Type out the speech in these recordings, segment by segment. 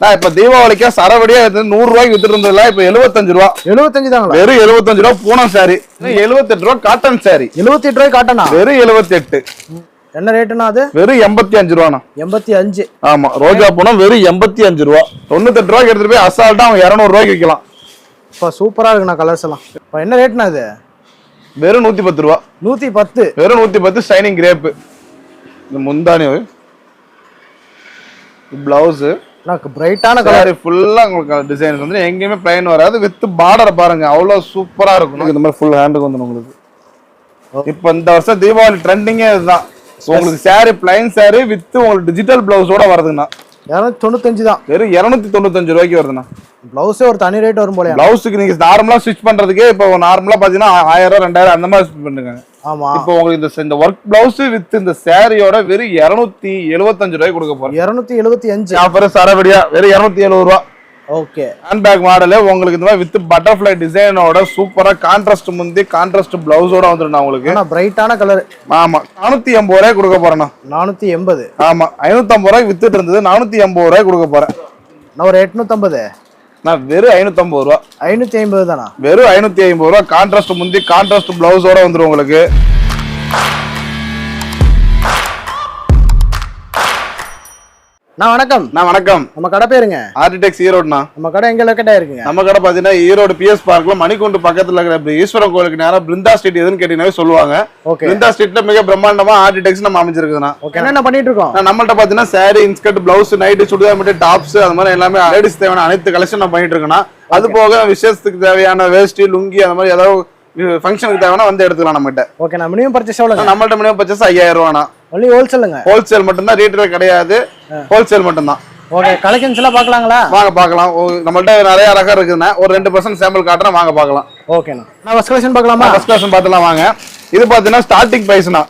நான் இப்ப தீபாவளிக்கா சரவடியா 100 ரூபாய்க்கு வித்துட்டு இருந்ததுல இப்ப 75 ரூபா. 75 தாங்களா? வெறும் 75 ரூபா பூனம் சாரி. 78 ரூபா காட்டன் சாரி. 78 ரூபாய் காட்டனா? வெறும் 78. என்ன ரேட்னா அது? வெறும் 85 ரூபானா. 85. ஆமா, ரோஜா பூனம் வெறும் 85 ரூபா. 98 ரூபாய்க்கு எடுத்துட்டு போய் அசால்ட்டா அவங்க 200 ரூபாய்க்கு விற்கலாம். இப்ப சூப்பரா இருக்குண்ணா கலர்ஸ் எல்லாம். இப்ப என்ன ரேட்னா இது? வெறும் 110 ரூபா. 110. வெறும் 110 ஷைனிங் கிரேப். இந்த முந்தானி பிளவுஸ் எனக்கு பிரைட்டான கலர் ஃபுல்லா உங்களுக்கு டிசைன்ஸ் வந்து எங்கேயுமே பிளைன் வராது. வித் பார்டர் பாருங்க அவ்வளவு சூப்பரா இருக்கும். இந்த மாதிரி ஃபுல் ஹேண்டுக்கு வந்து உங்களுக்கு இப்ப இந்த வருஷம் தீபாவளி ட்ரெண்டிங்கே இதுதான். உங்களுக்கு சாரி பிளைன் சாரி வித் உங்களுக்கு டிஜிட்டல் பிளவுஸோட வருதுண்ணா. 295 தான். வெறும் 295 ரூபாய்க்கு வருதுண்ணா. பிளவுஸே ஒரு தனி ரேட் வரும் போல. பிளவுஸுக்கு நீங்க நார்மலா ஸ்டிச் பண்றதுக்கே இப்போ நார்மலா பாத்தீங்கன்னா 1000 2000 அந்த மாதிரி ஸ்டிச் பண்ணுங்க. ஆமா, இப்போ உங்களுக்கு இந்த ஒர்க் பிளவுஸ் வித் இந்த சாரியோட வெறும் 275 ரூபாய்க்கு கொடுக்க போறோம். 275 ஆஃபர் சரவடியா வெறும் 270 ரூபா. ஓகே. ஹேண்ட் பேக் மாடல் உங்களுக்கு இந்த மாதிரி வித் பட்டர்ஃப்ளை டிசைனோட சூப்பரா கான்ட்ராஸ்ட் முந்தி கான்ட்ராஸ்ட் பிளவுஸோட வந்துடும் உங்களுக்கு. ஆனா பிரைட்டான கலர். ஆமா, 480 ரூபாய்க்கு கொடுக்க போறேன்னா. 480. ஆமா, 550 ரூபாய்க்கு வித்துட்டு இருந்தது 480 ரூபாய்க்கு கொடுக்க போறேன். நான் ஒரு 850. நான் வெறும் 550 ரூபா. 550 தானா? வெறும் 550 ரூபா. கான்ட்ராஸ்ட் முந்தி கான்ட்ராஸ்ட் பிளவுஸோட வந்துடும் உங்களுக்கு. வணக்கம். வணக்கம். நம்ம கடை பேருங்க ஆர்டிடெக்ஸ் ஈரோடுண்ணா. நம்ம கடை எங்க லொகேட் ஆயிருக்குங்க? நம்ம கடை பாத்தீங்கன்னா ஈரோடு பிஎஸ் பார்க்ல மணிக்கூண்டு பக்கத்துல இருக்கிற ஈஸ்வரன் கோயிலுக்கு நேரா பிருந்தா ஸ்ட்ரீட் எதுன்னு கேட்டீங்கன்னாவே சொல்லுவாங்க. பிருந்தா ஸ்ட்ரீட்ல மிக பிரம்மாண்டமா ஆர்டிடெக்ஸ் நம்ம அமைஞ்சிருக்குதுண்ணா. என்ன பண்ணிட்டு இருக்கோம்? நம்மள்ட்ட பாத்தீங்கன்னா sorry, inskirt, blouse, night, churidar மட்டும் டாப்ஸ் அது மாதிரி எல்லாமே லேடிஸ் தேவையான அனைத்து கலெக்ஷன் நம்ம பண்ணிட்டு இருக்கோம். அது போக விசேஷத்துக்கு தேவையான வேஷ்டி, லுங்கி அந்த மாதிரி ஏதாவது ஃபங்க்ஷனுக்கு தேவையான வந்து எடுத்துக்கலாம் நம்மகிட்ட. ஓகே. நான் மினிமம் பர்ச்சேஸ் எவ்வளவு? நம்மள்ட்ட மினிமம் பர்ச்சேஸ் 5000 ரூபானா. ஒன்லி ஹோல்சேலுங்க? ஹோல்சேல் மட்டும் தான், ரீட்டைல் கிடையாது. ஹோல்சேல் மட்டும் தான். ஓகே. கலெக்ஷன்ஸ் எல்லாம் பார்க்கலாங்களா? வாங்க பார்க்கலாம். நம்மள்ட்ட நிறைய ரகம் இருக்குதுண்ணா. ஒரு 2% சாம்பிள் காட்டுறேன், வாங்க பார்க்கலாம். ஓகேண்ணா. நான் ஃபர்ஸ்ட் கலெக்ஷன் பார்க்கலாமா? ஃபர்ஸ்ட் கலெக்ஷன் பார்த்துலாம் வாங்க. இது பார்த்தீங்கன்னா ஸ்டார்டிங் பிரைஸ்ண்ணா.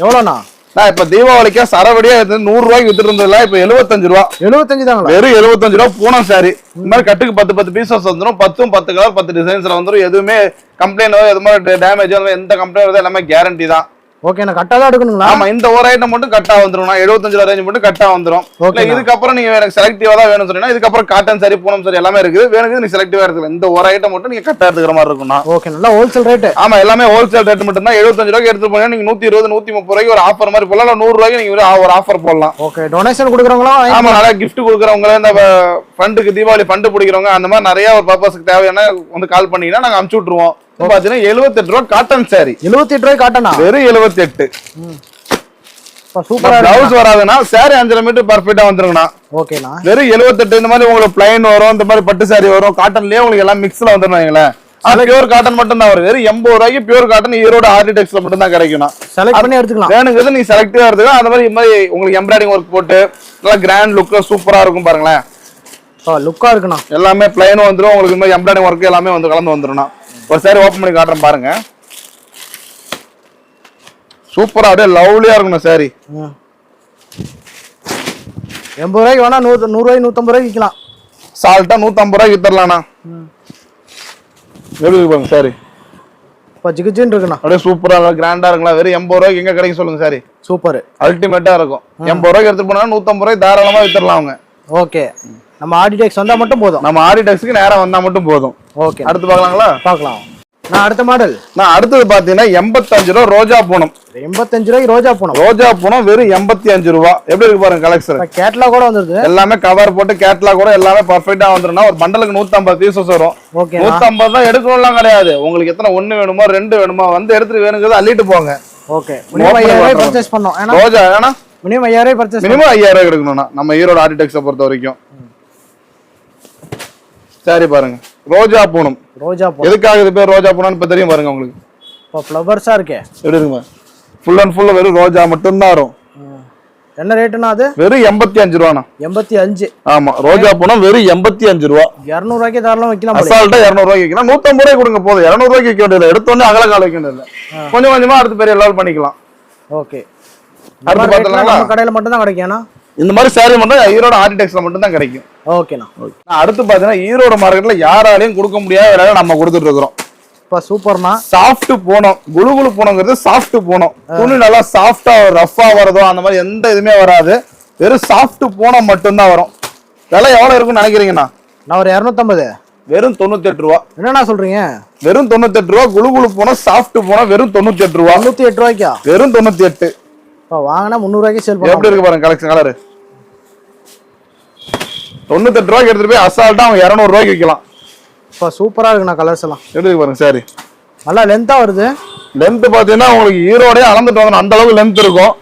எவ்வளோண்ணா? நான் இப்ப தீபாவளிக்கா சரவடியா 100 ரூபாய்க்கு வித்துட்டு இருந்ததுல இப்ப 75 ரூபா. 75 தாங்களா? வெறும் 75 ரூபா பூனம் சாரி. இந்த மாதிரி கட்டுக்கு 10 பீசஸ் வந்துடும். 10 கலர் 10 டிசைன்ஸ்ல வந்துடும். எதுவுமே கம்ப்ளைண்ட் எது மாதிரி டேமேஜ் எந்த கம்ப்ளைண்ட் வருது எல்லாமே கேரண்டி தான். ஓகே. நான் கட்டா தான் எடுக்கணுங்களா? ஆமா, இந்த ஒரு ஐட்டம் மட்டும் கட்டா வந்துரும். 75 ரேஞ்ச் மட்டும் கட்டா வந்துரும். இதுக்கப்புறம் நீங்க எனக்கு செலக்டிவா தான் வேணும் சொன்னீங்கன்னா இதுக்கப்புறம் காட்டன் சாரி, பூனம் சாரி எல்லாமே இருக்குது. வேணுங்க நீங்க செலக்டிவா எடுத்துக்கலாம். இந்த ஒரு ஐட்டம் மட்டும் நீங்க கட்டா எடுத்துக்கிற மாதிரி இருக்கும்னா. ஓகே. நல்லா ஹோல்சேல் ரேட். ஆமா, எல்லாமே ஹோல்சேல் ரேட் மட்டும் தான். 75 ரூபாய்க்கு எடுத்து போனா நீங்க 120 130 ரூபாய்க்கு ஒரு ஆஃபர் மாதிரி போடலாம். 100 ரூபாய்க்கு நீங்க ஒரு ஆஃபர் போடலாம். ஓகே. டொனேஷன் கொடுக்குறவங்களா? ஆமா, நிறைய கிஃப்ட் கொடுக்குறவங்க, இந்த ஃபண்டுக்கு தீபாவளி ஃபண்டு பிடிக்கிறவங்க அந்த மாதிரி நிறைய ஒரு பர்பஸ்க்கு தேவையான வந்து கால் பண்ணீங்கன்னா நாங்க அனுப்பிச்சு விட்டுருவோம். பாத்தீங்கன்னா 78 ரூபா காட்டன் சாரி. 78 ரூபாய் காட்டனா? வெறும் 78. சூப்பரா. பிளவுஸ் வராதுன்னா சாரி 5 மீட்டர் பர்ஃபெக்ட்டா வந்துருங்கண்ணா. ஓகேண்ணா. வெறும் 78. இந்த மாதிரி உங்களுக்கு பிளைன் வரும், இந்த மாதிரி பட்டு சாரி வரும். காட்டன்லயே உங்களுக்கு எல்லாம் மிக்ஸ்ல வந்துருவாங்களே. அது பியூர் காட்டன் மட்டும் தான் வரும். வெறும் 80 ரூபாய்க்கு பியூர் காட்டன் ஈரோடு ஆர்டிடெக்ஸ்ல மட்டும் தான் கிடைக்கும். செலக்ட் பண்ணி எடுத்துக்கலாம். வேணுங்கிறது நீ செலக்டிவா எடுத்துக்கலாம். அந்த மாதிரி உங்களுக்கு எம்ப்ராய்டிங் ஒர்க் போட்டு நல்லா கிராண்ட் லுக்ல சூப்பரா இருக்கும் பாருங்களேன். லுக்கா இருக்குண்ணா. எல்லாமே பிளைன் வந்துரும். உங்களுக்கு இந்த மாதிரி எம்ப்ராய்டிங் ஒர்க் எல்லாமே வந்து கலந்து வந்துரும்ண்ணா. ஒரு சாரி ஓபன் பண்ணி காட்டுறேன் பாருங்க. சூப்பரா அப்படியே லவ்லியா இருக்கும் சாரி. 80 ரூபாய்க்கு வேணா 100 ரூபாய் 150 ரூபாய்க்கு விற்கலாம். சால்ட்டா 150 ரூபாய்க்கு வித்தரலாம்ண்ணா. எப்படி இருக்கு பாருங்க சாரி. ஜிகிஜின்னு இருக்குண்ணா. அப்படியே சூப்பரா கிராண்டா இருக்குங்களா. வெறும் 80 ரூபாய்க்கு எங்க கிடைக்கும் சொல்லுங்க சாரி. சூப்பர் அல்டிமேட்டா இருக்கும். 80 ரூபாய்க்கு எடுத்து போனா 150 ரூபாய் தாராளமா வித்தரலாம் அவங்க. ஓகே. நம்ம ஆர்டிடெக்ஸ் வந்தா மட்டும் போதும். நம்ம ஆர்டிடெக்ஸ்க்கு நேரா வந்தா மட்டும் போதும். ஓகே. அடுத்து பார்க்கலாங்களா? பார்க்கலாம். நான் அடுத்த மாடல். நான் அடுத்தது பாத்தீங்கன்னா 85 ரூபா ரோஜா பூனம். 85 ரூபாய்க்கு ரோஜா பூனம். ரோஜா பூனம் வெறும் 85 ரூபா. எப்படி இருக்கு பாருங்க கலெக்ஷன். கேட்லாக் கூட வந்துருது. எல்லாமே கவர் போட்டு கேட்லாக் கூட எல்லாமே பர்ஃபெக்ட்டா வந்துரும்னா ஒரு பண்டலுக்கு 150 பீசஸ் வரும். ஓகே. 150 தான் எடுக்கணும்லாம் கிடையாது. உங்களுக்கு எத்தனை 1 வேணுமோ 2 வேணுமோ வந்து எடுத்து வேணுங்கிறது அள்ளிட்டு போங்க. ஓகே. மினிமம் 5000 ரூபாய் பர்சேஸ் பண்ணோம். ரோஜா ஏனா மினிமம் 5000 ரூபாய் பர்சேஸ். மினிமம் 5000 ரூபாய் எடுக்கணும்னா நம்ம ஈரோடு ஆர்டிடெக்ஸை பொறுத்த வரைக்கும். சரி பாருங்க ரோஜா பூனம். ரோஜா பூனம் எதுக்காக இது பேர் ரோஜா பூனம்னு இப்ப தெரியும் பாருங்க உங்களுக்கு. ஃப்ளவர்ஸா இருக்கே. எப்படி இருக்குமா? ஃபுல் அண்ட் ஃபுல் வெறும் ரோஜா மட்டும் தான் வரும். என்ன ரேட்னா அது? வெறும் 85 ரூபானா. 85. ஆமா, ரோஜா பூனம் வெறும் 85 ரூபா. 200 ரூபாய்க்கு தாராளமா விக்கலாம். அசால்ட்டா 200 ரூபாய்க்கு விக்கலாம். 150 ரூபாய்க்கு கொடுங்க போதும். 200 ரூபாய்க்கு விக்க வேண்டியது. எடுத்த உடனே அகல கால வைக்க வேண்டியது. கொஞ்சம் கொஞ்சமா அடுத்து பெரிய லெவல் பண்ணிக்கலாம். ஓகே. அடுத்து பார்த்தலாம் நம்ம கடையில மட்டும் தான் கிடைக்கும்னா இந்த மாதிரி சாரி மட்டும் ஈரோடு ஆர்டிடெக்ஸ்ல மட்டும் தான் கிடைக்கும். ஓகேண்ணா. அடுத்து பாத்தீங்கன்னா ஈரோடு மார்க்கெட்ல யாராலையும் கொடுக்க முடியாத விலையில நம்ம கொடுத்துட்டு இருக்கிறோம். சூப்பர்னா சாஃப்ட் பூனம். குளு பூனங்கிறது சாஃப்ட் பூனம். துணி நல்லா சாஃப்டா ரஃபா வரதோ அந்த மாதிரி எந்த இதுமே வராது. வெறும் சாஃப்ட் பூனம் மட்டும் தான் வரும். விலை எவ்வளவு இருக்குன்னு நினைக்கிறீங்கண்ணா? நான் ஒரு 250. வெறும் 98 ரூபா. என்னண்ணா சொல்றீங்க? வெறும் 98 ரூபா. குழு குழு போனா சாஃப்ட் போனா வெறும் 98 ரூபா. 98 ரூபாய்க்கா? வெறும் 98. வாங்கினா 300 ரூபாய்க்கு சேல் பண்ணலாம். எப்படி இருக்கு பாருங்க கலெக்ஷன் கலரு. 98 ரூபாய்க்கு எடுத்துட்டு போய் அசால்ட்டா அவங்க 200 ரூபாய்க்கு விற்கலாம். சூப்பரா இருக்குண்ணா கலர்ஸ் எல்லாம். எப்படி இருக்கு பாருங்க சாரி. நல்லா லென்த்தா வருது. லென்த் பாத்தீங்கன்னா உங்களுக்கு ஈரோடே அளந்துட்டு வாங்க அந்த அளவுக்கு லென்த் இருக்கும்.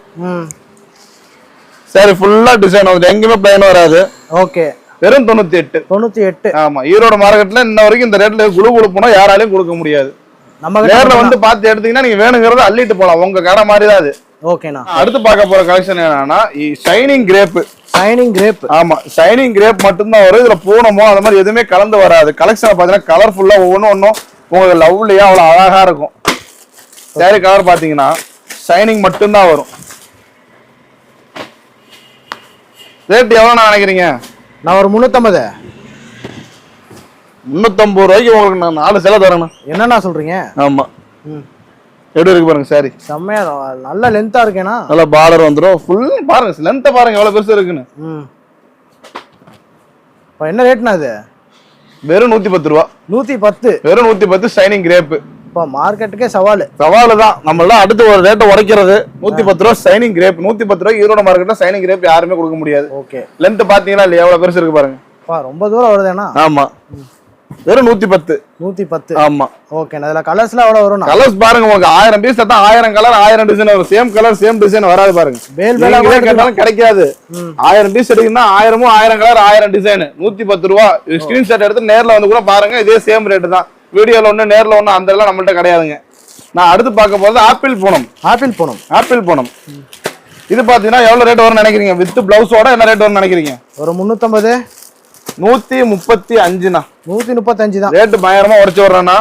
சரி ஃபுல்லா டிசைன் வந்து எங்கேயுமே பிளைன் வராது. ஓகே. வெறும் 98. 98. ஆமா ஈரோடு மார்க்கெட்ல இன்ன வரைக்கும் இந்த ரேட்ல குழு குழு போனா யாராலையும் கொடுக்க முடியாது. நம்ம நேர்ல வந்து பார்த்து எடுத்தீங்கன்னா நீங்க வேணுங்கிறத அள்ளிட்டு போலாம். உங்க கடை மாதிரி தான் அது. ஓகேண்ணா. அடுத்து பார்க்க போற கலெக்ஷன் என்னன்னா ஷைனிங் கிரேப். Shining grape. ஆமா ஷைனிங் கிரேப் மட்டும்தான் வரும். இதுல பூனமோ அந்த மாதிரி எதுவுமே கலந்து வராது. கலெக்ஷன் பாத்தீங்கன்னா கலர்ஃபுல்லா ஒவ்வொன்றும் உங்களுக்கு லவ்லியா அவ்வளவு அழகா இருக்கும். சாரி கலர் பாத்தீங்கன்னா ஷைனிங் மட்டும்தான் வரும். ரேட் எவ்வளவு நினைக்கிறீங்க? நான் ஒரு 350. 350 ரூபாய்க்கு உங்களுக்கு நான் 4 சேலை தரேன். என்னண்ணா சொல்றீங்க? ஆமா. எப்படி இருக்கு பாருங்க சாரி. செம்மையா நல்ல லென்த்தா இருக்கேனா? நல்ல பார்டர் வந்துரும். ஃபுல் பாருங்க லென்த் பாருங்க எவ்வளவு பெருசா இருக்குன்னு. என்ன ரேட்னா இது? வெறும் 110 ரூபா. 110. வெறும் 110 ஷைனிங் கிரேப். இப்போ மார்க்கெட்டுக்கே சவால் தான். நம்மளாம் அடுத்து ஒரு ரேட்டை உடைக்கிறது. 110 ரூபா ஷைனிங் கிரேப். 110 ரூபாய்க்கு ஈரோடு மார்க்கெட்ல ஷைனிங் கிரேப் யாருமே கொடுக்க முடியாது. ஓகே. லென்த் பாத்தீங்கன்னா இல்லையா எவ்வளவு பெருசு இருக்கு பாருங்க. ரொம்ப தூரம் வருதுண்ணா. ஆமா வெறும் 110. 110. ஆமா. ஓகே. அதுல கலர்ஸ்லாம் எவ்வளவு வரும்? கலர்ஸ் பாருங்க உங்களுக்கு 1000 பீஸ் தான் 1000 கலர் 1000 டிசைன் வரும். சேம் கலர் சேம் டிசைன் வராது பாருங்க. பேல் பேலா கேட்டாலும் கிடைக்காது. 1000 பீஸ் எடுத்தீங்கன்னா 1000 1000 கலர் 1000 டிசைன் 110 ரூபா. ஸ்கிரீன்ஷாட் எடுத்து நேர்ல வந்து கூட பாருங்க. இதே சேம் ரேட் தான். வீடியோல ஒண்ணு நேர்ல ஒண்ணு அந்த எல்லாம் நம்மள்ட்ட கிடையாதுங்க. நான் அடுத்து பார்க்க போறது ஆப்பிள் பூனம். ஆப்பிள் பூனம் இது பாத்தீங்கன்னா எவ்வளவு ரேட் வரும்னு நினைக்கிறீங்க? வித் பிளவுஸோட என்ன ரேட் வரும்னு நினைக்கிறீங்க? ஒரு 350. 135ண்ணா. 135 தான். ரேட் பயங்கரமா உடைச்சு வர்றேன்னா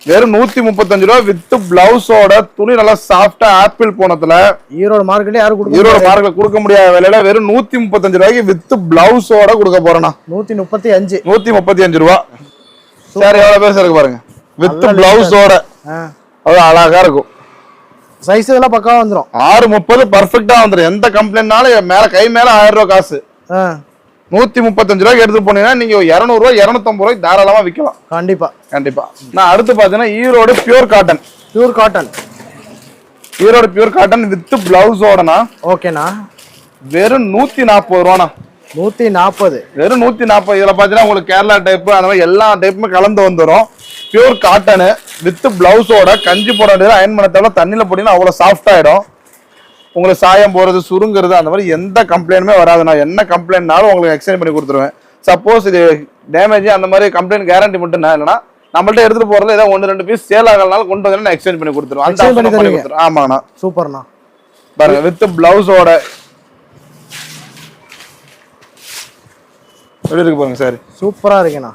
வெறும் 135 ரூபா வித் பிளவுஸோட. துணி நல்லா சாஃப்டா ஆப்பிள் பூனத்துல ஈரோடு மார்க்கெட்ல யாரும் கொடுக்க முடியாத விலையில வெறும் 135 ரூபாய்க்கு வித் பிளவுஸோட கொடுக்க போறேன்னா 135 ரூபா. சரி எவ்வளவு பேச இருக்கு பாருங்க. வித் பிளவுஸோட அது அழகா இருக்கும். சைஸ் எல்லாம் பக்காவா வந்துரும். 630 பர்ஃபெக்ட்டா வந்துரும். எந்த கம்ப்ளைண்ட்னாலும் மேல கை மேல 1000 ரூபாய் காசு. 135 ரூபாய்க்கு எடுத்து போனீங்கன்னா நீங்க 200 ரூபாய் 250 ரூபாய்க்கு தாராளமா விற்கலாம். கண்டிப்பா. நான் அடுத்து பாத்தீங்கன்னா Erode pure cotton. Erode pure cotton with பிளவுஸோடனா. ஓகேண்ணா. வெறும் 140 ரூபாண்ணா. 140. வெறும் 140. இதுல பாத்தீங்கன்னா உங்களுக்கு கேரளா டைப் அந்த மாதிரி எல்லா டைப்புமே கலந்து வந்துடும். பியூர் காட்டனு வித் பிளவுஸோட. கஞ்சி போட வேண்டியது அயன் பண்ண தேவை. தண்ணியில போட்டீங்கன்னா அவ்வளவு சாஃப்ட் ஆயிடும். உங்களுக்கு சாயம் போறது சுருங்குறது அந்த மாதிரி எந்த கம்ப்ளைண்ட்டுமே வராது. நான் என்ன கம்ப்ளைண்ட்னாலும் உங்களுக்கு எக்ஸ்சேஞ்ச் பண்ணி கொடுத்துருவேன். சப்போஸ் இது டேமேஜ் அந்த மாதிரி கம்ப்ளைண்ட் கேரண்டி மட்டும் நான் இல்லைன்னா நம்மள்ட்ட எடுத்துட்டு போறதுல ஏதாவது 1-2 பீஸ் சேல் ஆகலனாலும் கொண்டு வந்து நான் எக்ஸ்சேஞ்ச் பண்ணி கொடுத்துருவேன். ஆமாண்ணா. சூப்பர்ண்ணா. பாருங்க வித் பிளவுஸோட எப்படி இருக்கு பாருங்க சார். சூப்பரா இருக்குண்ணா.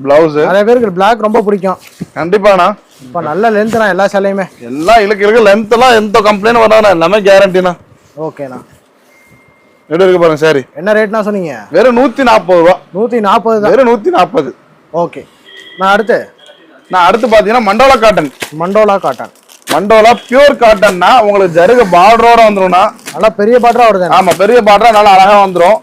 பிளவுஸ் நிறைய பேருக்கு பிளாக் ரொம்ப பிடிக்கும். கண்டிப்பாண்ணா. இப்ப நல்ல லென்த்னா எல்லா சேலையுமே எல்லாம் இருக்கு. லென்த் எல்லாம் எந்த கம்ப்ளைண்ட் வராதுண்ணா. எல்லாமே கேரண்டிண்ணா. ஓகேண்ணா. எப்படி இருக்கு பாருங்க சாரி. என்ன ரேட்னா சொன்னீங்க? வெறும் 140 ரூபா. 140 தான். வெறும் 140. ஓகே. நான் அடுத்து பாத்தீங்கன்னா மண்டோலா காட்டன். மண்டோலா பியூர் காட்டன்னா உங்களுக்கு ஜருக பார்டரோட வந்துரும்னா. நல்லா பெரிய பார்டரா வருது. ஆமா பெரிய பார்டரா நல்லா அழகா வந்துரும்.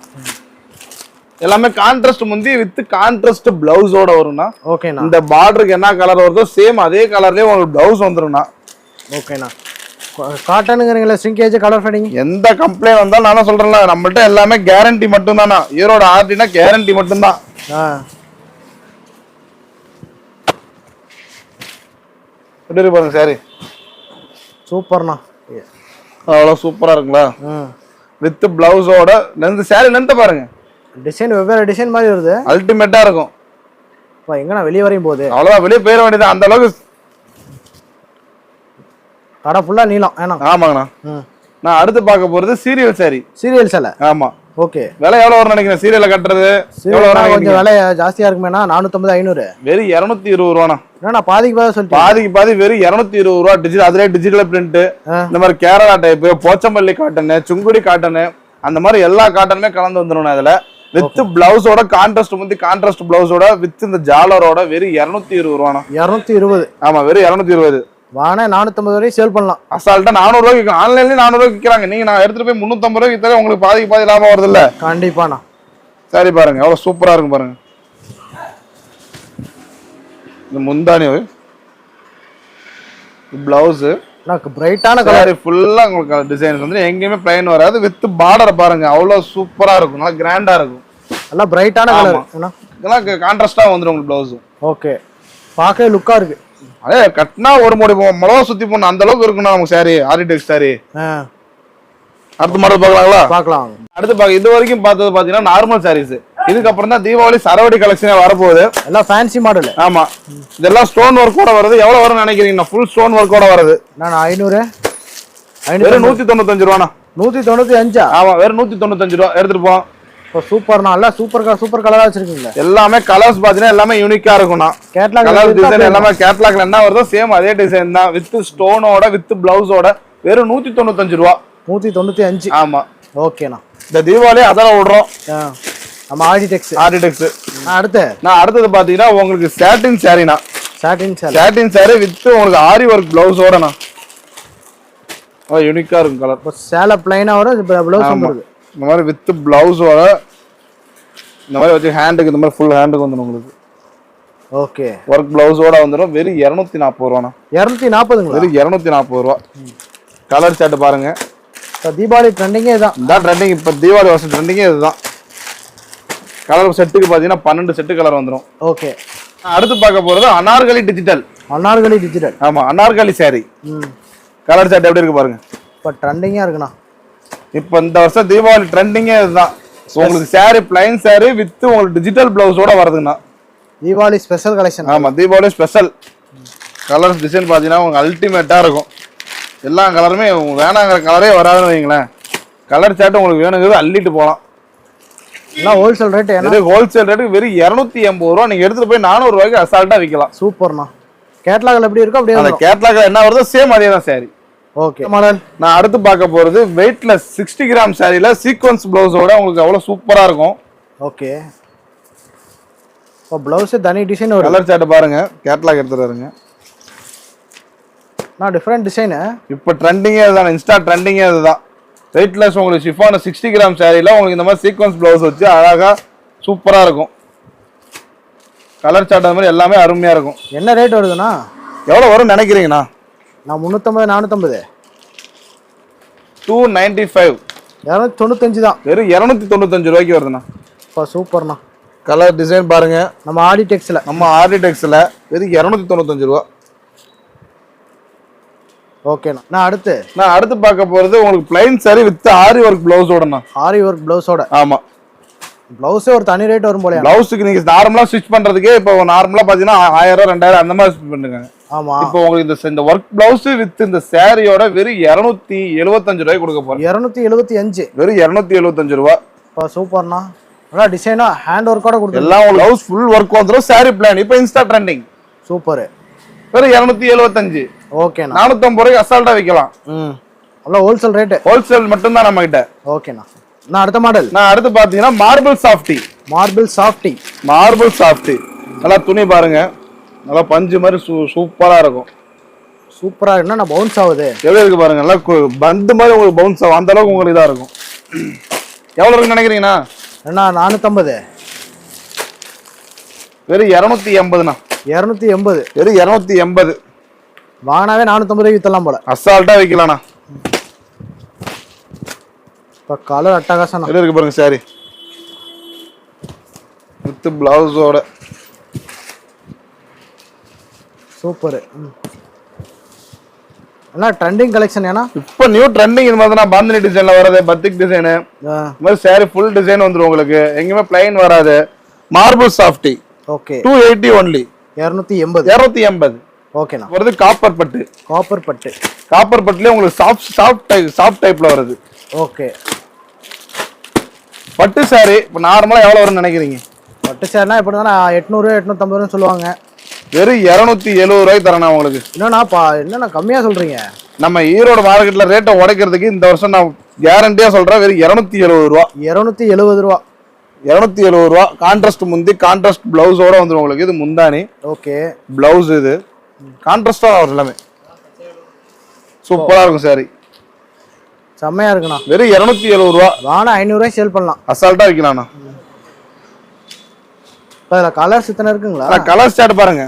எல்லாமே கான்ட்ராஸ்ட் முந்தி வித் கான்ட்ராஸ்ட் பிளவுஸோட வரும்னா. ஓகேண்ணா. இந்த பார்டருக்கு என்ன கலர் வருதோ சேம் அதே கலர்லயே உங்களுக்கு பிளவுஸ் வந்துரும்னா. ஓகேண்ணா. காட்டனுங்கிறீங்களா? ஸ்ரிங்கேஜ் கலர் ஃபேடிங் எந்த கம்ப்ளைண்ட் வந்தாலும் நானும் சொல்றேன்ல நம்மள்ட்ட எல்லாமே கேரண்டி மட்டும் தானா. ஈரோட ஆர்டினா கேரண்டி மட்டும் தான். எப்படி பாருங்க சாரி. சூப்பர்ண்ணா. அவ்வளவு சூப்பரா இருக்குங்களா? வித் பிளவுஸோட. லென்த் சாரி லென்த் பாருங்க. டிசைன் வெவ்வேறு டிசைன் மாதிரி வருது. அல்டிமேட்டா இருக்கும். எங்கண்ணா வெளியே வரையும் போகுது. அவ்வளவுதான் வெளியே போயிட வேண்டியது. அந்த அளவுக்கு கடை ஃபுல்லா நீளம். ஆமாங்கண்ணா. நான் அடுத்து பார்க்க போறது சீரியல் சாரி. சீரியல் சேலை. ஆமா. ஓகே. விலை எவ்வளவு வரும் நினைக்கிறேன்? சீரியல்ல கட்டுறது எவ்வளவு வரும்? கொஞ்சம் விலை ஜாஸ்தியா இருக்குமேனா 450 500. வெறும் 220 ரூபாண்ணா. என்னண்ணா பாதிக்கு பாதி சொல்லிட்டு? பாதிக்கு பாதி வெறும் 220 ரூபா. டிஜிட்டல் அதுல டிஜிட்டல் பிரிண்ட் இந்த மாதிரி Kerala type Pochampalli cotton Sungudi cotton அந்த மாதிரி எல்லா காட்டனுமே கலந்து வந்துடும். அதுல வித் பிளவுஸோட கான்ட்ராஸ்ட் முந்தி கான்ட்ராஸ்ட் பிளவுஸோட வித் இந்த ஜாலரோட வெறும் 220 ரூபாண்ணா. 220. ஆமா வெறும் 220. வானே 450 வரைக்கும் சேல் பண்ணலாம். அசால்ட்டா 400 ரூபாய்க்கு ஆன்லைன்லயே 400 ரூபாய்க்கு விற்கிறாங்க. நீங்க நான் எடுத்துட்டு போய் 350 ரூபாய்க்கு தர உங்களுக்கு பாதிக்கு பாதி லாபம் வருது இல்ல? கண்டிப்பாண்ணா. சாரி பாருங்க எவ்வளவு சூப்பரா இருக்கும் பாருங்க. இந்த முந்தானி பிளவுஸ் எனக்கு பிரைட்டான கலர். சாரி ஃபுல்லா உங்களுக்கு டிசைன்ஸ் வந்து எங்கேயுமே பிளைன் வராது. வித் பார்டர் பாருங்க அவ்வளவு சூப்பரா இருக்கும். நல்லா கிராண்டா இருக்கும். நல்லா பிரைட்டான கலர். இதெல்லாம் கான்ட்ராஸ்டா வந்துடும் உங்களுக்கு பிளவுஸ். ஓகே, பார்க்கவே லுக்கா இருக்கு. அதே கட்டினா ஒரு முடி மிளகா சுத்தி போடணும் அந்த அளவுக்கு இருக்குண்ணா நமக்கு சாரி. ஆர்டிடெக்ஸ் சாரி. அடுத்த மாடல் பார்க்கலாங்களா? பார்க்கலாம். அடுத்து இது வரைக்கும் பார்த்தது பாத்தீங்கன்னா நார்மல் சாரீஸ். இதுக்கப்புறம் தான் தீபாவளி சரவடி கலெக்ஷனே வரப்போகுது. எல்லாம் ஃபேன்சி மாடல். ஆமா, இதெல்லாம் ஸ்டோன் ஒர்க்கோட வருது. எவ்வளவு வரும்னு நினைக்கிறீங்க? ஃபுல் ஸ்டோன் ஒர்க்கோட வருது. நான் 500 வெறும் 195 ரூபாண்ணா. 195? ஆமா, வெறும் 195 ரூபா எடுத்துட்டு போவோம். சூப்பர்ண்ணா, எல்லாம் சூப்பர் கலரா வச்சிருக்கீங்க. எல்லாமே கலர்ஸ் பாத்தீங்கன்னா எல்லாமே யூனிக்கா இருக்கும்ண்ணா. கேட்லாக் கலர் டிசைன் எல்லாமே கேட்லாக்ல என்ன வருதோ சேம் அதே டிசைன் தான். வித் ஸ்டோனோட வித் பிளவுஸோட வெறும் 195 ரூபா. 195. ஆமா, ஓகேண்ணா. இந்த தீபாவளி அதெல்லாம் விடுறோம். நம்ம ஆர்டிடெக்ஸ். அடுத்தது பாத்தீங்கன்னா உங்களுக்கு சாட்டின் சாரினா. சாட்டின் சாரி வித் உங்களுக்கு ஆரி ஒர்க் பிளவுஸோடனா யூனிக்கா இருக்கும் கலர். சேல பிளைனா வரும், பிளவுஸ் வருது. இந்த மாதிரி வித் பிளவுஸோட இந்த மாதிரி வச்சு ஹேண்டுக்கு இந்த மாதிரி ஃபுல் ஹேண்டுக்கு வந்துடும் உங்களுக்கு. ஓகே, ஒர்க் பிளவுஸோட வந்துடும். வெறும் 240 ரூபாண்ணா. 240? வெறும் 240 ரூபா. கலர் சார்ட் பாருங்க. தீபாவளி ட்ரெண்டிங்கே இதுதான். இதான் ட்ரெண்டிங். இப்போ தீபாவளி வருஷம் ட்ரெண்டிங்கே இதுதான். கலர் செட்டுக்கு பாத்தீங்கன்னா 12 செட்டு கலர் வந்துடும். ஓகே, அடுத்து பார்க்க போறது அனார்கலி டிஜிட்டல். ஆமா, அனார்கலி சாரி. கலர் சார்ட் எப்படி இருக்கு பாருங்க. இப்போ ட்ரெண்டிங்கா இருக்குண்ணா. இப்போ இந்த வருஷம் தீபாவளி ட்ரெண்டிங்கே இதுதான். உங்களுக்கு சாரி பிளைன் சாரி வித் உங்களுக்கு டிஜிட்டல் பிளவுஸோட வருதுண்ணா. Deepavali special collection. ஆமா, தீபாவளி ஸ்பெஷல். கலர் டிசைன் பாத்தீங்கன்னா உங்களுக்கு அல்டிமேட்டா இருக்கும். எல்லா கலருமே வேணாங்கிற கலரே வராதுன்னு வைங்களேன். கலர் சார்ட் உங்களுக்கு வேணுங்கிறது அள்ளிட்டு போகலாம். எல்லாம் ஹோல்சேல் ரேட். ஹோல்சேல் ரேட்டுக்கு வெறும் 280 ரூபா. நீங்க எடுத்துட்டு போய் 400 ரூபாய்க்கு அசால்ட்டா விற்கலாம். சூப்பர்ண்ணா. கேட்லாக்ல எப்படி இருக்கோ அப்படியே. அந்த கேட்லாக்ல என்ன வருதோ சேம் அதே தான் சாரி. Okay model. நான் அடுத்து பார்க்க போறது வெயிட்லெஸ் 60 கிராம் சாரில சீக்வென்ஸ் பிளவுஸோட உங்களுக்கு அவ்வளவு சூப்பரா இருக்கும். ஓகே, இப்போ பிளவுஸ் தனி டிசைன் வரும். கலர் சார்ட் பாருங்க. கேட்லாக் எடுத்துறாருங்க. நான் டிஃபரெண்ட் டிசைன். இப்போ ட்ரெண்டிங்கே இதுதான். இன்ஸ்டா ட்ரெண்டிங்கே இதுதான். வெயிட்லெஸ் உங்களுக்கு ஷிஃபான 60 கிராம் சாரில உங்களுக்கு இந்த மாதிரி சீக்வென்ஸ் பிளவுஸ் வச்சு அழகா சூப்பரா இருக்கும். கலர் சார்ட் அந்த மாதிரி எல்லாமே அருமையா இருக்கும். என்ன ரேட் வருதுண்ணா? எவ்வளவு வரும் நினைக்கிறீங்கண்ணா? நான் 350 450. 295. 295 தான். வெறும் 295 ரூபாய்க்கு வருதுண்ணா. இப்போ சூப்பர்ண்ணா. கலர் டிசைன் பாருங்க. நம்ம ஆர்டிடெக்ஸ்ல வெறும் 295 ரூபா. ஓகேண்ணா. நான் அடுத்து பார்க்க போறது உங்களுக்கு plain sari with aari work பிளவுஸோடண்ணா. ஆரி ஒர்க் பிளவுஸோட. ஆமா, பிளவுஸே ஒரு தனி ரேட் வரும் போல. பிளவுஸுக்கு நீங்க நார்மலா ஸ்டிச் பண்றதுக்கே இப்போ நார்மலா பாத்தீங்கன்னா 1000 2000 அந்த மாதிரி ஸ்டிச் பண்ணுங்க. ஆமா, இப்போ உங்களுக்கு இந்த ஒர்க் பிளவுஸ் வித் இந்த சாரியோட வெறும் 275 ரூபாய்க்கு கொடுக்க போறோம். 275. வெறும் 275 ரூபா. இப்போ சூப்பர்ண்ணா. நல்லா டிசைனா ஹேண்ட் ஒர்க்கோட கொடுத்து எல்லாம் பிளவுஸ் ஃபுல் ஒர்க் வந்துரும். சாரி பிளான் இப்போ இன்ஸ்டா ட்ரெண்டிங். சூப்பர். வெறும் 275. ஓகேண்ணா. 450 ரூபாய்க்கு அசால்ட்டா விற்கலாம். அவ்வளோ ஹோல்சேல் ரேட். ஹோல்சேல் மட்டும் தான் நம்ம கிட்ட. ஓகேண்ணா. நான் அடுத்த மாடல். அடுத்து பாத்தீங்கன்னா மார்பிள் சாஃப்டி. நல்லா துணி பாருங்க. நல்லா பஞ்சு மாதிரி சூப்பரா இருக்கும். சூப்பரா இருக்குன்னா பவுன்ஸ் ஆகுது. எப்படி இருக்கு பாருங்க. நல்லா பந்து மாதிரி உங்களுக்கு பவுன்ஸ் ஆகும். அந்த அளவுக்கு உங்களுக்கு இதா இருக்கும். எவ்வளவு இருக்குன்னு நினைக்கிறீங்கண்ணா? என்ன 450? வெறும் 280ண்ணா. 280. வெறும் 280. வாங்கினாவே 450 ரூபாய்க்கு வித்தலாம் போல. அசால்ட்டா விற்கலாம்ண்ணா. இப்போ கலர் அட்டகாசம். எப்படி இருக்கு பாருங்க சாரி வித் பிளவுஸோட. சூப்பர். என்ன ட்ரெண்டிங் கலெக்ஷன்? ஏன்னா இப்போ நியூ ட்ரெண்டிங் இது மாதிரி பாந்தினி டிசைன்ல வராது. பத்திக் டிசைனு இந்த மாதிரி சாரி ஃபுல் டிசைன் வந்துடும் உங்களுக்கு. எங்கேயுமே பிளைன் வராது. Marble softy. Okay, 280 only. 280. ஓகேண்ணா. வருது காப்பர் பட்டு. காப்பர் பட்டுலயே உங்களுக்கு சாஃப்ட் டைப்ல வருது. ஓகே, பட்டு சாரி இப்போ நார்மலா எவ்வளவு வரும்னு நினைக்கிறீங்க? பட்டு சாரினா எப்படி தானே 800 850 சொல்லுவாங்க. வெறும் 270 ரூபாய்க்கு தரேன் உங்களுக்கு. என்னண்ணா கம்மியா சொல்றீங்க? நம்ம ஈரோடு மார்க்கெட்ல ரேட்டை உடைக்கிறதுக்கு இந்த வருஷம் நான் கேரண்டியா சொல்றேன். வெறும் 270 ரூபா. 270 ரூபா. 270 ரூபா. கான்ட்ராஸ்ட் முந்தி கான்ட்ராஸ்ட் பிளவுஸோட வந்துடும் உங்களுக்கு. இது முந்தானி. ஓகே, பிளவுஸ் இது கான்ட்ராஸ்டா வரும். எல்லாமே சூப்பரா இருக்கும் சாரி. செம்மையா இருக்குண்ணா. வெறும் 270 ரூபா. வாங்க 500 ரூபாய் சேல் பண்ணலாம். அசால்ட்டா விற்கலாம்ண்ணா. இப்போ அதில் கலர்ஸ் இத்தனை இருக்குங்களா? கலர் ஸ்டார்ட் பாருங்க.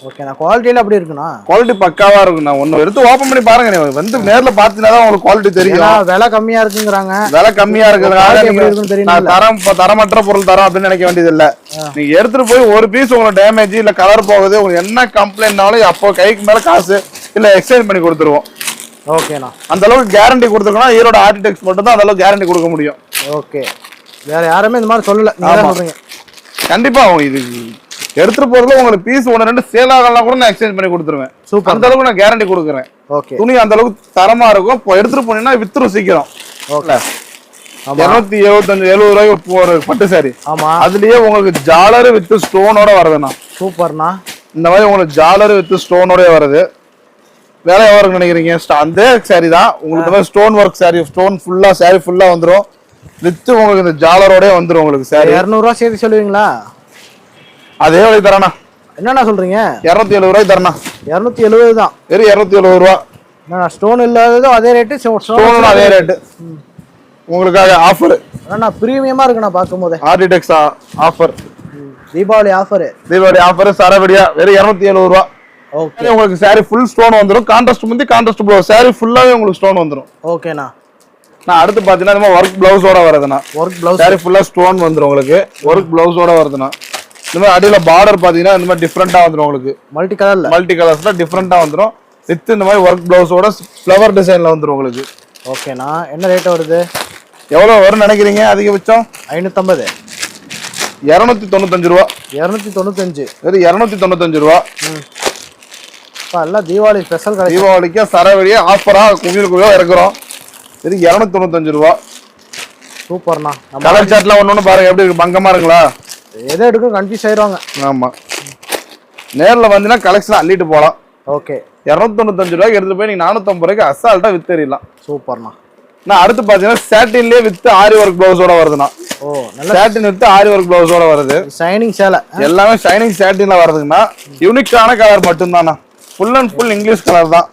ஓகேண்ணா. குவாலிட்டியில் அப்படி இருக்குண்ணா? குவாலிட்டி பக்காவா இருக்குண்ணா. ஒன்று எடுத்து ஓப்பன் பண்ணி பாருங்க. நீங்க வந்து நேரில் பார்த்தீங்கன்னா தான் உங்களுக்கு குவாலிட்டி தெரியும். விலை கம்மியா இருக்குங்கிறாங்க. விலை கம்மியா இருக்கிறதுனால தெரியும். தரமற்ற பொருள் தரம் அப்படின்னு நினைக்க வேண்டியது இல்ல. நீங்க எடுத்துட்டு போய் ஒரு பீஸ் உங்களுக்கு டேமேஜ் இல்ல கலர் போகுது, உங்களுக்கு என்ன கம்ப்ளைண்ட்னாலும் அப்போ கைக்கு மேல காசு இல்ல எக்ஸ்சேஞ்ச் பண்ணி கொடுத்துருவோம். ஓகேண்ணா. அந்த அளவுக்கு கேரண்டி கொடுத்துருக்கோம்னா ஈரோட ஆர்டிடெக்ஸ் மட்டும் தான் அந்த அளவுக்கு கேரண்டி கொடுக்க முடியும். ஓகே. வேற யாருமே இந்த மாதிரி சொல்லல, நீங்க தான் சொல்றீங்க. கண்டிப்பா இது எடுத்துட்டு போறதுல உங்களுக்கு பீஸ் ஒன்று ரெண்டு சேல் ஆகலாம் கூட நான் எக்ஸ்சேஞ்ச் பண்ணி கொடுத்துருவேன். சூப்பர். அந்த அளவுக்கு நான் கேரண்டி கொடுக்குறேன். ஓகே. துணி அந்த அளவுக்கு தரமா இருக்கும். இப்போ எடுத்துட்டு போனீங்கன்னா வித்துரும் சீக்கிரம். ஓகே. 275-70 ரூபாய்க்கு ஒரு பட்டு சாரி. ஆமா. அதுலயே உங்களுக்கு ஜாலர் வித் ஸ்டோனோட வருதுண்ணா. சூப்பர்ண்ணா. இந்த மாதிரி உங்களுக்கு ஜாலர் வித் ஸ்டோனோட வருது. வேலை எவ்வளவு நினைக்கிறீங்க? அந்த சாரி தான் உங்களுக்கு இந்த மாதிரி ஸ்டோன் ஒர்க் சாரி, ஸ்டோன் ஃபுல்லா சாரி ஃபுல்லா வந்துடும். வித் உங்களுக்கு இந்த ஜாலரோட வந்துடும் உங்களுக்கு சாரி. 200 ரூபா சேர்த்து சொல்லுவீங்களா? அதே வழி தரேண்ணா. என்னண்ணா சொல்றீங்க? 270 ரூபாய் தரேண்ணா. 270 தான். வெறும் 270 ரூபா. ஸ்டோன் இல்லாததும் அதே ரேட்டு, ஸ்டோன் அதே ரேட்டு. உங்களுக்காக ஆஃபர். அண்ணா பிரீமியமா இருக்குண்ணா பார்க்கும்போது. ஆர்டிடெக்ஸ் offer, Deepavali offer. Deepavali offer சரவடியா வெறும் 270 ரூபா. ஓகே. உங்களுக்கு சாரி ஃபுல் ஸ்டோன் வந்துடும். கான்ட்ராஸ்ட் முந்தி கான்ட்ராஸ்ட் ப்ளவுஸ் சாரி ஃபுல்லாவே உங்களுக்கு ஸ்டோன் வந்துடும். ஓகேண்ணா. நான் அடுத்து பாத்தீங்கன்னா இந்த ஒர்க் பிளவுஸோட வருதுண்ணா. ஒர்க் பிளவுஸ் சாரி ஃபுல்லா ஸ்டோன் வந்துடும் உங்களுக்கு. ஒர்க் பிளவுஸோட வருதுண்ணா. இந்த மாதிரி அடியில பார்டர் பாத்தீங்கன்னா இந்த மாதிரி டிஃப்ரெண்டா வந்துடும் உங்களுக்கு. மல்டி கலர்ஸ்ல டிஃப்ரெண்டா வந்துடும். வித் இந்த மாதிரி ஒர்க் பிளவுஸோட ஃப்ளவர் டிசைன்ல வந்துடும் உங்களுக்கு. ஓகேண்ணா. என்ன ரேட் வருது? எவ்வளவு வரும்னு நினைக்கிறீங்க? அதிகபட்சம் 550. 295 ரூபா. 295. வெறும் 295 ரூபா. எல்லாம் தீபாவளி ஸ்பெஷல். தீபாவளிக்கு சரவெளியா ஆஃபரா குவியலுக்குள்ளே இறக்குறோம். இது 295 ரூபா. சூப்பர்ண்ணா. கலர் சார்ட்ல ஒண்ணு பாருங்க எப்படி இருக்கு, பங்கமா இருக்குங்களா? எதை எடுக்கும் கன்ஃபியூஸ் ஆயிடுவாங்க. ஆமா. நேர்ல வந்தீங்கன்னா கலெக்ஷன் அள்ளிட்டு போலாம். ஓகே. 295 ரூபாய்க்கு எடுத்து போய் நீங்க 450 ரூபாய்க்கு அசால்ட்டா வித்தறிடலாம். சூப்பர்ண்ணா. நான் அடுத்து பாத்தீங்கன்னா சாட்டின்லயே வித் ஆரி ஒர்க் பிளவுஸோட வருதுண்ணா. ஓ, நல்ல சாட்டின் வித் ஆரி ஒர்க் பிளவுஸோட வருது. ஷைனிங் சேலை எல்லாமே ஷைனிங் சாட்டின்ல வருதுங்கண்ணா. யூனிக்கான கலர் மட்டும்தாண்ணா. Full and full English colour தான்.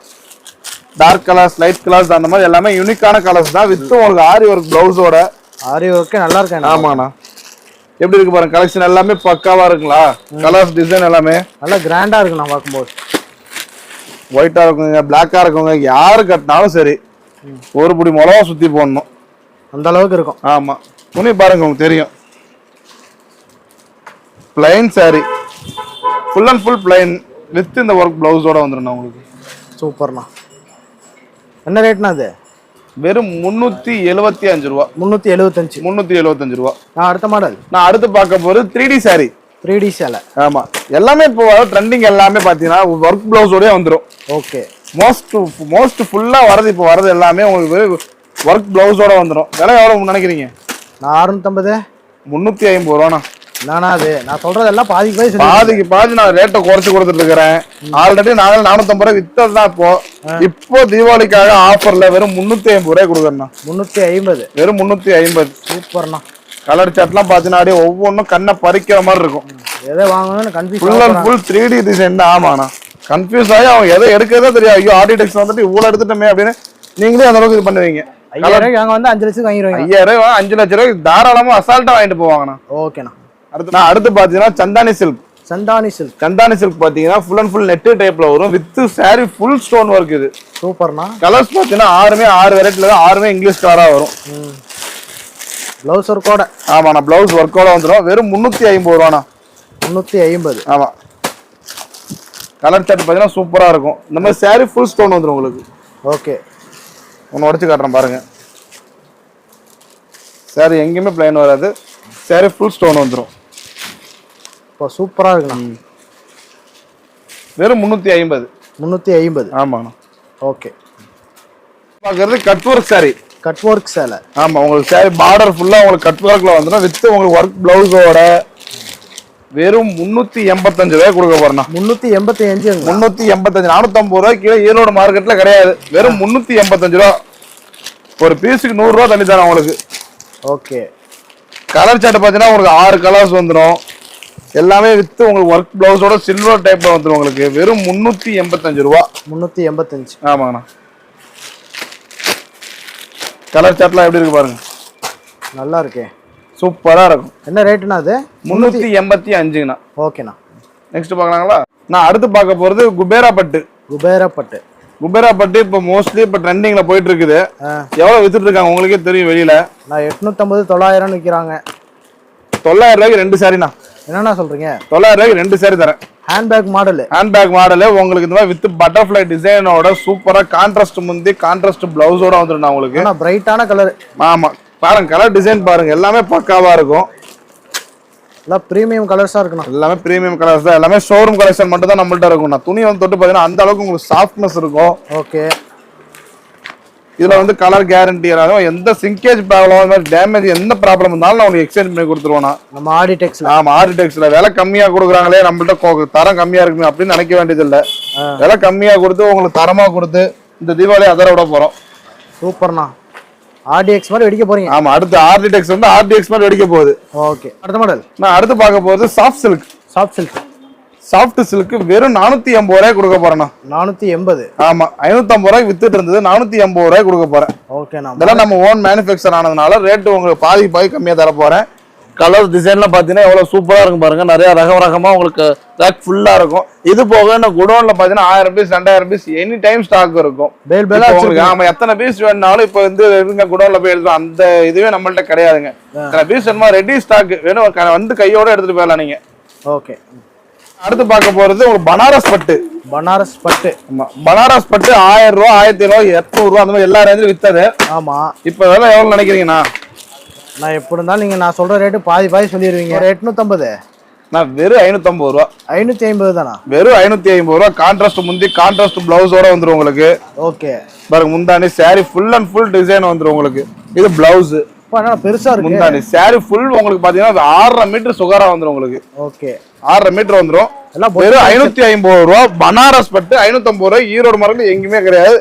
டார்க் கலர்ஸ், லைட் கலர்ஸ் அந்த மாதிரி எல்லாமே யூனிக்கான கலர்ஸ் தான். வித் உங்களுக்கு ஆரி ஒர்க் பிளவுஸோட. ஆரி ஒர்க்கே நல்லா இருக்கு. ஆமாண்ணா. எப்படி இருக்கு பாருங்க, கலெக்ஷன் எல்லாமே பக்காவா இருக்குங்களா? கலர்ஸ் டிசைன் எல்லாமே நல்லா கிராண்டா இருக்கு. நான் பார்க்கும்போது ஒயிட்டா இருக்குங்க, பிளாக்கா இருக்குங்க, யாரு கட்டினாலும் சரி ஒரு புடி மிளகா சுத்தி போடணும் அந்த அளவுக்கு இருக்கும். ஆமா. துணி பாருங்க உங்களுக்கு தெரியும். Plain sorry, full and full plain with இந்த ஒர்க் பிளவுஸோட வந்துடும் உங்களுக்கு. சூப்பர்ண்ணா. என்ன ரேட்னா அது? வெறும் 375 ரூபா. 375 ரூபா. நான் அடுத்த மாடல் நான் அடுத்து பார்க்க போறது 3D சாரி. 3D சேலை. ஆமா. எல்லாமே இப்போ ட்ரெண்டிங் எல்லாமே பாத்தீங்கன்னா ஒர்க் பிளவுஸோடய வந்துடும். ஓகே. மோஸ்ட் ஃபுல்லா வரது இப்போ வரது எல்லாமே உங்களுக்கு ஒர்க் பிளவுஸோட வந்துடும். விலை எவ்வளவு நினைக்கிறீங்க? நான் 650. 350 ரூபாண்ணா. நானா அது நான் சொல்றதெல்லாம் பாதிக்கு பாதி நான் ரேட்டை குறைச்சு கொடுத்துட்டு இருக்கிறேன். ஆல்ரெடி நாங்கள் 450 ரூபாய் வித்தது தான். இப்போ தீபாவளிக்காக ஆஃபர்ல வெறும் 350 ரூபாய் கொடுக்குறேண்ணா. 350. வெறும் 350. சூப்பர்ண்ணா. கலர் சார்ட்லாம் பாத்தீங்கன்னா அப்படியே ஒவ்வொன்றும் கண்ணை பறிக்கிற மாதிரி இருக்கும். எதை வாங்கணும்னு confuse. Full and full 3D design தான். ஆமாண்ணா. கன்ஃபியூஸ் ஆகி அவங்க எதை எடுக்கிறதே தெரியாது. ஐயோ ஆர்டிடெக்ஸ் வந்துட்டு இவ்வளவு எடுத்துட்டோமே அப்படின்னு நீங்களே அந்த அளவுக்கு இது பண்ணுவீங்க. 5000 அங்க வந்து 5 லட்சத்துக்கு வாங்கிடுவாங்க. 5000 5 லட்சம் ரூபாய்க்கு தாராளமா அசால்ட்டா வாங்கிட்டு போவாங்கண்ணா. ஓகேண்ணா. அடுத்து பாத்தீங்கன்னா சந்தானி சில்க். சந்தானி சில்க் பாத்தீங்கன்னா ஃபுல் அண்ட் ஃபுல் நெட் டைப்ல வரும். With sorry full stone work. இது சூப்பர்ண்ணா. கலர்ஸ் பாத்தீங்கன்னா 6 வெரைட்டில தான். 6 இங்கிலீஷ் கலரா வரும். பிளவுஸ் ஒர்க்கோட. ஆமாண்ணா. பிளவுஸ் ஒர்க்கோட வந்துடும். வெறும் 350 ரூபாண்ணா. 350. ஆமா. கலர் சார்ட் பாத்தீங்கன்னா சூப்பரா இருக்கும். இந்த மாதிரி சாரி ஃபுல் ஸ்டோன் வந்துடும் உங்களுக்கு. ஓகே. ஒன்னு உடைச்சு காட்டுறேன் பாருங்க. சாரி எங்கேயுமே பிளைன் வராது. சாரி ஃபுல் ஸ்டோன் வந்துடும். இப்போ சூப்பரா இருக்குண்ணா. வெறும் 350. 350. ஆமாண்ணா. ஓகே. பார்க்கறது cut work sorry. Cut work சேலை. ஆமா. உங்களுக்கு சாரி பார்டர் ஃபுல்லா உங்களுக்கு கட் ஒர்க்ல வந்துடும். வித் உங்களுக்கு ஒர்க் பிளவுஸோட வெறும் 385 ரூபாய் கொடுக்க போறேண்ணா. 385. 385. 450 ரூபாய் கீழே ஈரோடு மார்க்கெட்ல கிடையாது. வெறும் 385 ரூபா. ஒரு பீஸுக்கு 100 ரூபா தண்ணி தரேன் உங்களுக்கு. ஓகே. கலர் சார்ட் பாத்தீங்கன்னா உங்களுக்கு 6 கலர்ஸ் வந்துடும். எல்லாமே வித் உங்களுக்கு ஒர்க் பிளவுஸோட சில்வர் டைப்ல வந்துடும் உங்களுக்கு. வெறும் 385 ரூபா. 385. ஆமாண்ணா. கலர் சார்ட்லாம் எப்படி இருக்கு பாருங்க. நல்லா இருக்கே. சூப்பரா இருக்கும். என்ன ரேட்டுண்ணா அது? 385ங்கண்ணா. ஓகேண்ணா. நெக்ஸ்ட் பார்க்கலாங்களா? நான் அடுத்து பார்க்க போறது குபேரா பட்டு. குபேரா பட்டு. குபேரா பட்டு இப்போ மோஸ்ட்லி இப்போ ட்ரெண்டிங்ல போயிட்டு இருக்குது. எவ்வளவு வித்துட்டு இருக்காங்க உங்களுக்கே தெரியும் வெளியில. நான் 850 900 விற்கிறாங்க. 900 ரூபாய்க்கு 2 சாரிண்ணா. என்னண்ணா சொல்றீங்க? 900 ரூபாய்க்கு 2 சாரி தரேன். Handbag model. ஹேண்ட்பேக் மாடல் உங்களுக்கு இந்த மாதிரி வித் பட்டர்ஃப்ளை டிசைனோட சூப்பரா கான்ட்ராஸ்ட் முந்தி கான்ட்ராஸ்ட் பிளவுஸோட வந்துடும் உங்களுக்கு. பிரைட்டான கலர். ஆமா பாருங்க, கலர் டிசைன் பாருங்க, எல்லாமே பக்காவா இருக்கும். எல்லாம் பிரீமியம் கலர்ஸா இருக்குண்ணா. எல்லாமே பிரீமியம் கலர்ஸ் தான். எல்லாமே ஷோரூம் கலெக்ஷன் மட்டும் தான் நம்மள்ட்ட இருக்கும். துணி வந்து தொட்டு பார்த்தீங்கன்னா அந்த அளவுக்கு உங்களுக்கு சாஃப்ட்னஸ் இருக்கும். ஓகே. இதுல வந்து கலர் கேரண்டி எல்லாம், எந்த சிங்கேஜ் ப்ராப்ளம் அந்த மாதிரி டேமேஜ் எந்த ப்ராப்ளம் இருந்தாலும் நான் உங்களுக்கு எக்ஸ்சேஞ்ச் பண்ணி கொடுத்துருவோம். நம்ம ஆடிடெக்ஸ்ல. ஆமா ஆடிடெக்ஸ்ல விலை கம்மியா கொடுக்குறாங்களே, நம்மள்ட்ட தரம் கம்மியா இருக்குமே அப்படின்னு நினைக்க வேண்டியது இல்ல. விலை கம்மியா கொடுத்து உங்களுக்கு தரமா கொடுத்து இந்த தீபாவளி அதர விட போறோம். சூப்பர்ண்ணா. ஆர்டிஎக்ஸ் மாதிரி வெடிக்க போறீங்க. ஆமா, அடுத்து ஆர்டிடெக்ஸ் வந்து ஆர்டிஎக்ஸ் மாதிரி வெடிக்க போகுது. ஓகே. அடுத்த மாடல் நான் அடுத்து பார்க்க போறது soft silk. Soft silk. Soft silk வெறும் 480 ரூபாய்க்கு கொடுக்க போறேன். 480. ஆமா, 550 ரூபாய்க்கு வித்துட்டு இருந்தது, 480 ரூபாய்க்கு கொடுக்க போறேன். ஓகேண்ணா. இதெல்லாம் நம்ம ஓன் மேனுஃபேக்சர் ஆனதுனால ரேட்டு உங்களுக்கு பாதி கம்மியா தர போறேன். கலர் டிசைன்லாம் பாத்தீங்கன்னா எவ்வளவு சூப்பரா இருக்கும் பாருங்க. நிறைய ரகமா உங்களுக்கு ரேக் ஃபுல்லா இருக்கும். இது போக இந்த குடோன்ல பாத்தீங்கன்னா 1000 piece 2000 piece any time stock இருக்கும். உங்களுக்கு ஆமா, எத்தனை பீஸ் வேணும்னாலும் இப்ப வந்து குடோன்ல போய் எடுத்துரும். அந்த இதுவே நம்மள்ட்ட கிடையாதுங்க. எத்தனை பீஸ் வேணுமா ரெடி ஸ்டாக் வேணும், வந்து கையோட எடுத்துட்டு போயிடலாம் நீங்க. ஓகே. அடுத்து பார்க்க போறது ஒரு பனாரஸ் பட்டு. பனாரஸ் பட்டு. ஆமா, பனாரஸ் பட்டு 1000 ரூபா 1700 800 அந்த மாதிரி எல்லா ரேஞ்சிலும் வித்தது. ஆமா. இப்ப இதெல்லாம் எவ்வளவு நினைக்கிறீங்கண்ணா? நான் எப்படி இருந்தாலும் நான் சொல்ற ரேட்டு பாதி சொல்லிடுவீங்க. 850. நான் வெறும் 550 ரூபா. 550 தானா? வெறும் 550 ரூபா. கான்ட்ராஸ்ட் முந்தி கான்ட்ராஸ்ட் பிளவுஸோட வந்துரும் உங்களுக்கு. ஓகே. பாருங்க, முந்தானி sari full and full design வந்துரும் உங்களுக்கு. இது பிளவுஸ் பெருசா இருக்கு. முந்தானி சாரி ஃபுல் உங்களுக்கு பாத்தீங்கன்னா 6.5 மீட்டர் சுகரா வந்துரும் உங்களுக்கு. ஓகே. 6.5 மீட்டர் வந்துரும். வெறும் 550 ரூபா. பனாரஸ் பட்டு 550 ரூபாய். ஈரோடு மார்க்கெட்ல எங்கேயுமே கிடையாது.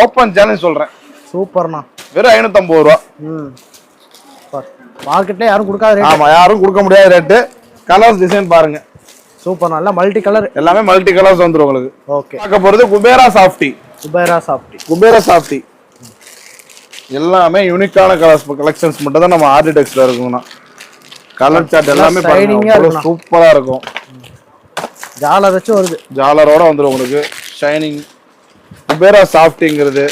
ஓப்பன் சேலஞ்ச் சொல்றேன். சூப்பர்ண்ணா. வெறும் 550 ரூபா. மார்க்கெட்ல யாரும் கொடுக்காத ரேட். ஆமா, யாரும் கொடுக்க முடியாத ரேட்டு. கலர்ஸ் டிசைன் பாருங்க, சூப்பர். நல்லா மல்டி கலர், எல்லாமே மல்டி கலர்ஸ் வந்துரும் உங்களுக்கு. ஓகே. பார்க்க போறது Kubera softy. Kubera softy. Kubera softy எல்லாமே யூனிக்கான கலர்ஸ் கலெக்ஷன்ஸ் மட்டும் தான் நம்ம ஆர்டிடெக்ஸ்ல இருக்கும்னா. கலர் சார்ட் எல்லாமே பாருங்க, சூப்பரா இருக்கும். ஜாலர் வச்சு வருது, ஜாலரோட வந்துரும் உங்களுக்கு. ஷைனிங் குபேரா சாஃப்டிங்கிறது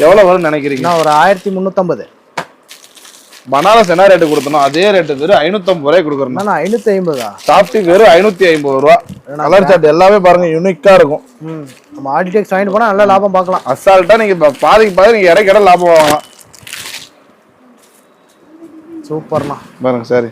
எவ்வளவு வரும்னு நினைக்கிறீங்க? ஒரு 1350. பனாரஸ் என்ன ரேட்டு கொடுத்தோம் அதே ரேட்டு வெறும் 550 ரூபாய் கொடுக்குறோம். 550. சாஃப்டி வெறும் 550 ரூபா. கலர் சார்ட் எல்லாமே பாருங்க யூனிக்கா இருக்கும். நம்ம ஆர்டிடெக்ஸ் வாங்கிட்டு போனா நல்ல லாபம் பார்க்கலாம். அசால்ட்டா நீங்க பாதி நீங்க இடைக்கிட லாபம் வாங்கலாம். சூப்பர்ண்ணா. பாருங்க சாரி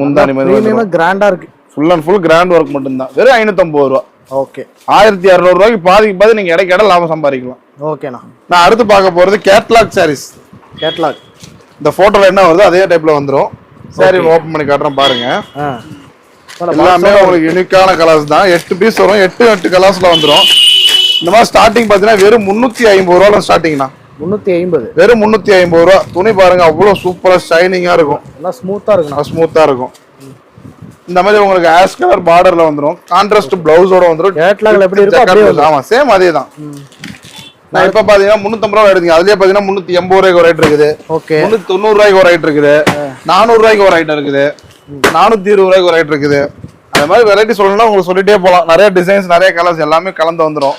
முந்தானி மாதிரி கிராண்டா இருக்கு. Full and full grand work மட்டும்தான். வெறும் 550 ரூபா. ஓகே. 1200 ரூபாய்க்கு பாதி நீங்க இடைக்கிட லாபம் சம்பாதிக்கலாம். ஓகேண்ணா. நான் அடுத்து பார்க்க போறது கேட்லாக் சாரீஸ். கேட்லாக். இந்த போட்டோல என்ன வருதோ அதே டைப்ல வந்துரும். சாரி ஓபன் பண்ணி காட்டுறேன் பாருங்க. எல்லாமே உங்களுக்கு யூனிக்கான கலர்ஸ் தான். 8 பீஸ் வரும். 8 கலர்ஸ்ல வந்துரும். இந்த மாதிரி ஸ்டார்டிங் பாத்தீங்கன்னா வெறும் 350 ரூபால ஸ்டார்டிங்னா. 350. வெறும் 350 ரூபா. துணி பாருங்க அவ்வளவு சூப்பரா ஷைனிங்கா இருக்கும். நல்லா ஸ்மூத்தா இருக்கும். ஸ்மூத்தா இருக்கும். இந்த மாதிரி உங்களுக்கு ஆஷ் கலர் பார்டர்ல வந்துரும். கான்ட்ராஸ்ட் பிளவுஸோட வந்துரும். கேட்லாக்ல எப்படி இருக்கோ அப்படியே வரும். ஆமா, சேம் அதே தான். நான் இப்ப பாத்தீங்கன்னா 350 ரூபாய் எடுத்தீங்க. அதுலயே பாத்தீங்கன்னா 380 ரூபாய்க்கு ஒரு ரேட் இருக்குது. ஓகே. 390 ரூபாய்க்கு ஒரு ரேட் இருக்குது. 400 ரூபாய்க்கு ஒரு ரேட் இருக்குது. 420 ரூபாய்க்கு ஒரு ரேட் இருக்குது. அந்த மாதிரி வெரைட்டி சொல்லணும்னா உங்களுக்கு சொல்லிட்டே போலாம். நிறைய டிசைன்ஸ் நிறைய கலர்ஸ் எல்லாமே கலந்து வந்துரும்.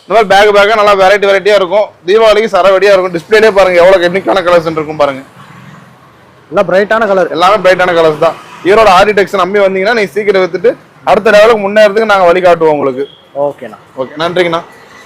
இந்த மாதிரி பேக்கா நல்லா வெரைட்டியா இருக்கும். தீபாவளிக்கு சரவடியா இருக்கும். டிஸ்பிளேலே பாருங்க எவ்வளவு டெக்னிக்கான கலர்ஸ் இருக்கும் பாருங்க. எல்லாம் பிரைட்டான கலர், எல்லாமே பிரைட்டான கலர்ஸ் தான். ஈரோட ஆர்டிடெக்ஸ் நம்பி வந்தீங்கன்னா நீங்க சீக்கிரம் வித்துட்டு அடுத்த லெவலுக்கு முன்னேறதுக்கு நாங்க வழிகாட்டுவோம் உங்களுக்கு. ஓகேண்ணா. ஓகே, நன்றிங்கண்ணா.